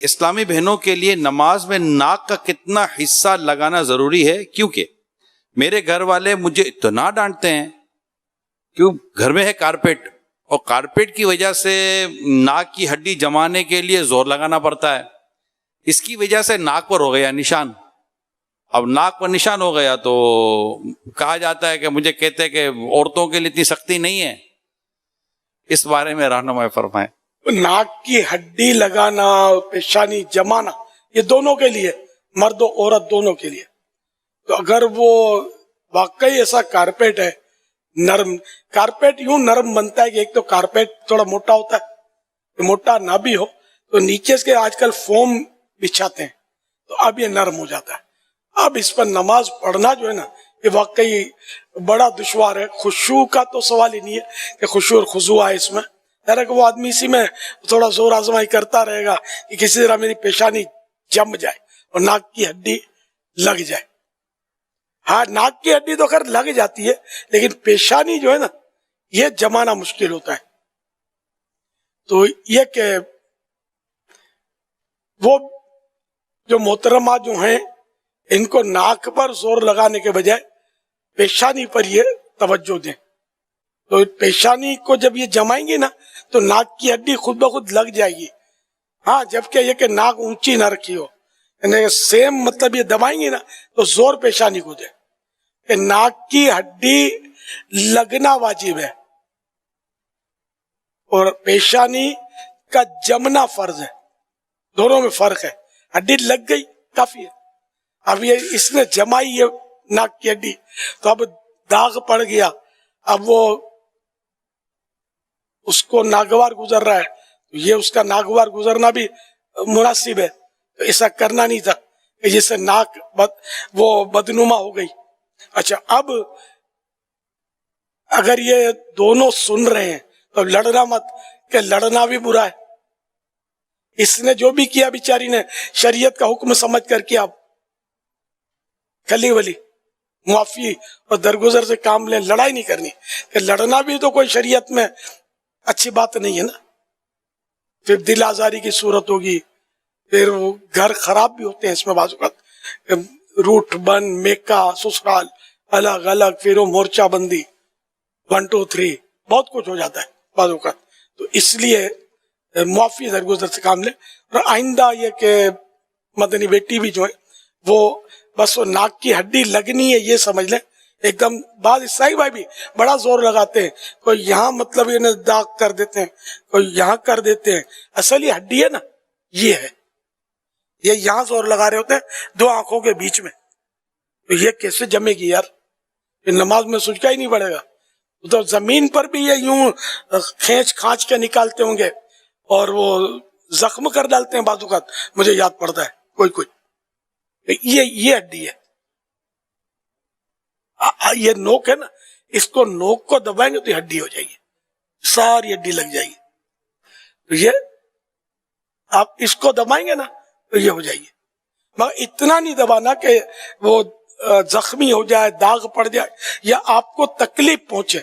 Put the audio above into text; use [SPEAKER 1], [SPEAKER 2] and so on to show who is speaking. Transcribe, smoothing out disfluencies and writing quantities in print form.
[SPEAKER 1] اسلامی بہنوں کے لیے نماز میں ناک کا کتنا حصہ لگانا ضروری ہے؟ کیونکہ میرے گھر والے مجھے اتنا ڈانٹتے ہیں، کیوں گھر میں ہے کارپیٹ، اور کارپیٹ کی وجہ سے ناک کی ہڈی جمانے کے لیے زور لگانا پڑتا ہے، اس کی وجہ سے ناک پر ہو گیا نشان۔ اب ناک پر نشان ہو گیا تو کہا جاتا ہے کہ مجھے کہتے ہیں کہ عورتوں کے لیے اتنی سختی نہیں ہے، اس بارے میں رہنمائی فرمائیں۔
[SPEAKER 2] ناک کی ہڈی لگانا، پیشانی جمانا، یہ دونوں کے لیے، مرد و عورت دونوں کے لیے۔ تو اگر وہ واقعی ایسا کارپیٹ ہے نرم، کارپیٹ یوں نرم بنتا ہے کہ ایک تو کارپیٹ تھوڑا موٹا ہوتا ہے، موٹا نہ بھی ہو تو نیچے سے آج کل فوم بچھاتے ہیں تو اب یہ نرم ہو جاتا ہے۔ اب اس پر نماز پڑھنا جو ہے نا، یہ واقعی بڑا دشوار ہے۔ خشوع کا تو سوال ہی نہیں ہے کہ خشوع اور خضوع آئے اس میں، کہ وہ آدمی اسی میں تھوڑا زور آزمائی کرتا رہے گا کہ کسی طرح میری پیشانی جم جائے اور ناک کی ہڈی لگ جائے۔ ہاں، ناک کی ہڈی تو خیر لگ جاتی ہے، لیکن پیشانی جو ہے نا، یہ جمانا مشکل ہوتا ہے۔ تو یہ کہ وہ جو محترمات جو ہیں، ان کو ناک پر زور لگانے کے بجائے پیشانی پر یہ توجہ دیں۔ تو پیشانی کو جب یہ جمائیں گے نا تو ناک کی ہڈی خود بخود لگ جائے گی۔ ہاں، جبکہ یہ کہ ناک اونچی نہ رکھی ہو، یعنی سیم مطلب یہ دبائیں گے نا تو زور پیشانی کو دے کہ ناک کی ہڈی لگنا واجب ہے اور پیشانی کا جمنا فرض ہے، دونوں میں فرق ہے۔ ہڈی لگ گئی کافی ہے، اب یہ اس نے جمائی ہے ناک کی ہڈی تو اب داغ پڑ گیا، اب وہ اس کو ناگوار گزر رہا ہے، تو یہ اس کا ناگوار گزرنا بھی مناسب ہے۔ تو ایسا کرنا نہیں تھا کہ جس سے ناک وہ بدنما ہو گئی۔ اچھا، اب اگر یہ دونوں سن رہے ہیں تو لڑنا مت، کہ لڑنا بھی برا ہے۔ اس نے جو بھی کیا بیچاری نے شریعت کا حکم سمجھ کر کیا، کھلی ولی معافی اور درگزر سے کام لیں، لڑائی نہیں کرنی۔ کہ لڑنا بھی تو کوئی شریعت میں اچھی بات نہیں ہے نا، پھر دل آزاری کی صورت ہوگی، پھر وہ گھر خراب بھی ہوتے ہیں اس میں بعض اوقات، روٹ بند، میکا، سسرال الگ الگ، پھر وہ مورچہ بندی 1 2 3 بہت کچھ ہو جاتا ہے بعض اوقات۔ تو اس لیے معافی درگزر سے کام لیں، اور آئندہ یہ کہ مدنی بیٹی بھی جو ہے وہ بس وہ ناک کی ہڈی لگنی ہے یہ سمجھ لیں ایک دم۔ بعض عیسائی بھائی بھی بڑا زور لگاتے ہیں، کوئی یہاں مطلب انہیں داغ کر دیتے ہیں، کوئی یہاں کر دیتے ہیں، اصل یہ ہڈی ہے نا، یہ ہے، یہ یہاں زور لگا رہے ہوتے ہیں 2 آنکھوں کے بیچ میں، تو یہ کیسے جمے گی یار؟ یہ نماز میں سجدہ ہی نہیں پڑے گا۔ تو زمین پر بھی یہ یوں کھینچ کھانچ کے نکالتے ہوں گے اور وہ زخم کر ڈالتے ہیں بعض اوقات، مجھے یاد پڑتا ہے کوئی یہ ہڈی ہے، یہ نوک ہے نا، اس کو نوک کو دبائیں گے تو یہ ہڈی ہو جائے گی، ساری ہڈی لگ جائے گی۔ تو یہ آپ اس کو دبائیں گے نا تو یہ ہو جائے گی، مگر اتنا نہیں دبانا کہ وہ زخمی ہو جائے، داغ پڑ جائے یا آپ کو تکلیف پہنچے۔